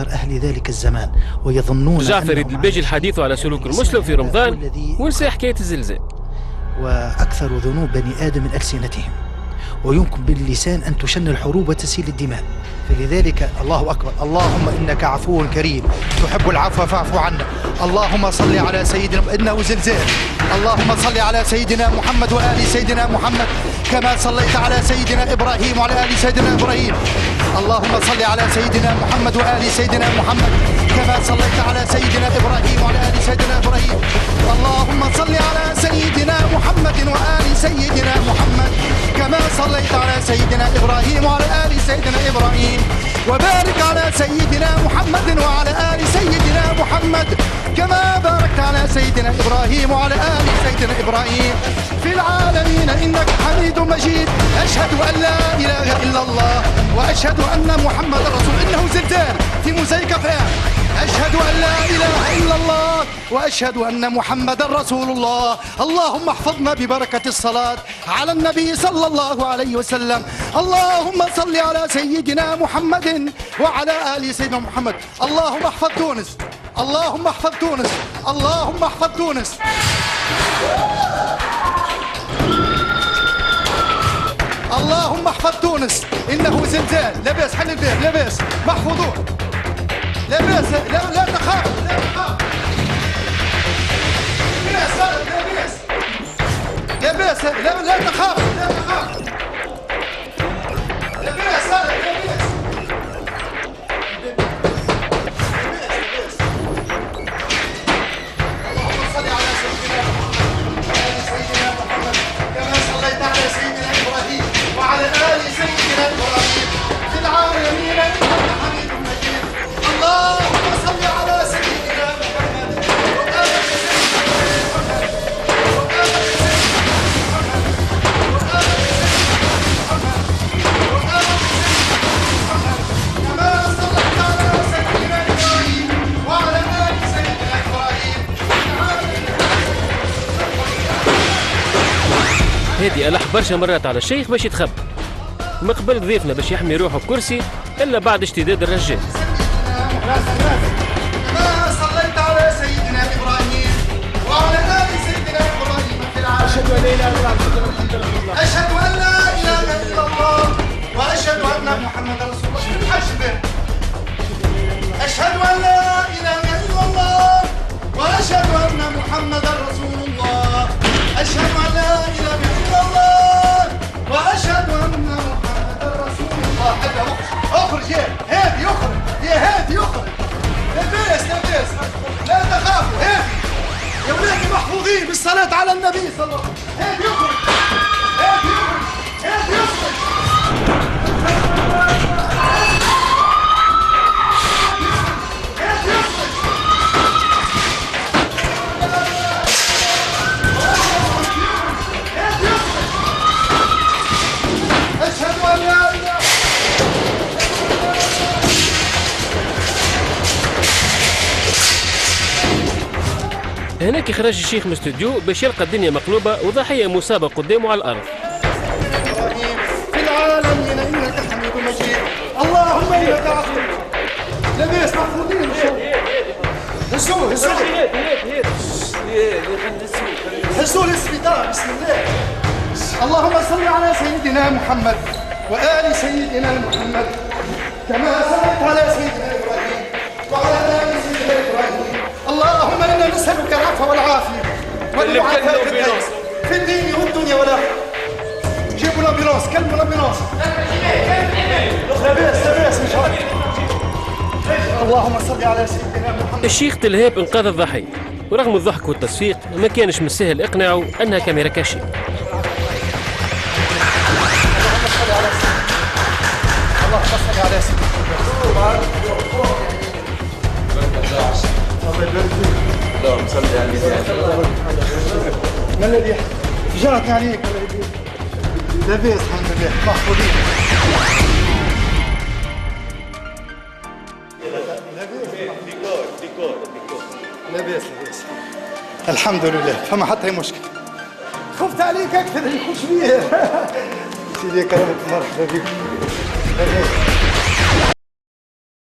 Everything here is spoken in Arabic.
أكثر أهل ذلك الزمان ويظنون جعفر الباجي الحديث على سلوك المسلم في رمضان ونسى حكاية الزلزال. وأكثر ذنوب بني آدم من ألسنتهم، ويمكن باللسان أن تشن الحروب وتسيل الدماء. فلذلك الله أكبر، اللهم إنك عفو كريم تحب العفو فاعف عنا. اللهم صل على سيدنا، إنه زلزال. اللهم صل على سيدنا محمد وآل سيدنا محمد كما صليت على سيدنا إبراهيم وعلى آل سيدنا إبراهيم. اللهم صل على سيدنا محمد وآل سيدنا محمد كما صليت على سيدنا إبراهيم وعلى آل سيدنا إبراهيم. اللهم صل على سيدنا محمد وآل سيدنا محمد كما صليت على سيدنا إبراهيم وعلى آل سيدنا إبراهيم. وبارك على سيدنا محمد وعلى آل سيدنا محمد كما باركت على سيدنا إبراهيم وعلى آل سيدنا إبراهيم في العالمين إنك حميد مجيد. أشهد أن لا إله إلا الله وأشهد أن محمد رسول. إنه زلزال في موزايك أفلام. أشهد أن لا إله إلا الله وأشهد أن محمد رسول الله. اللهم احفظنا ببركة الصلاة على النبي صلى الله عليه وسلم. اللهم صل على سيدنا محمد وعلى آل سيدنا محمد. اللهم احفظ تونس، اللهم احفظ تونس، اللهم احفظ تونس. اللهم احفظ تونس. إنه زلزال. لا بأس، حل الباب، لا بأس، محفوظون، لا بأس، لا تخاف، لا تخاف. لا بأس، لا تخاف، لا تخاف. لا بأس، لا بأس. اللهم صل على سيدنا محمد وآل سيدنا محمد كما صليت على سيدنا إبراهيم وعلى آل سيدنا إبراهيم في العالمين إنك حميد مجيد. اللهم صل على سيدنا محمد وآل سيدنا محمد وآل سيدنا محمد وآل سيدنا محمد وآل سيدنا محمد كما صليت على سيدنا إبراهيم وعلى آل سيدنا إبراهيم. هادي ألح برشا مرات على الشيخ باش يتخبى، من قبل ضيفنا باش يحمي روحه بكرسي إلا بعد اشتداد الرجال. كما صليت على سيدنا إبراهيم وعلى آل سيدنا إبراهيم في العالمين. أشهد أن لا إله إلا الله، أشهد أن لا إله إلا الله وأشهد أن محمدا رسول الله. الحج أشهد أن لا إله إلا الله وأشهد أن محمدا رسول الله. أشهد أن لا إله إلا الله وأشهد أن محمدا رسول الله. حتى اخرج يا هادي، اخرج يا هادي، اخرج. لا بأس، لا بأس، لا تخافوا. هادي يا ولادي محفوظين بالصلاة على النبي صلى الله عليه وسلم. هادي اخرج، هادي اخرج، هادي اخرج. هناك يخرج الشيخ من الاستوديو باش يلقى الدنيا مقلوبة وضحية مصابة قدامه على الأرض. في العالمين إنك حميد مجيد. اللهم إنك عفو. لا بأس، محفوظين. هزوه، هزوه، هزوه للسبيطار. بسم الله. اللهم صل على سيدنا محمد وآل سيدنا محمد كما صليت على سيدنا إبراهيم وعلى آل سيدنا إبراهيم. اللهم إنا نسألك العفو والعافية والمعافاة في الدين والدنيا والآخرة. جيبوا الأمبولانس، كلموا الأمبولانس. لا بأس، لا بأس، مش عارف. اللهم صل على سيدنا محمد. الشيخ تلهاب انقاذ الضحية، ورغم الضحك والتصفيق ما كانش من السهل اقناعه انها كاميرا كاشفة. اللهم صل على سيدنا اللهم صل على سيدنا. ما الذي جرت عليك؟ لا بأس، الحمد لله، محفوظين. لا بأس، لا بأس، الحمد لله، فما حتى أي مشكلة. خفت عليك أكثر، يخش بيه. سيدي كرمك، مرحبا بك.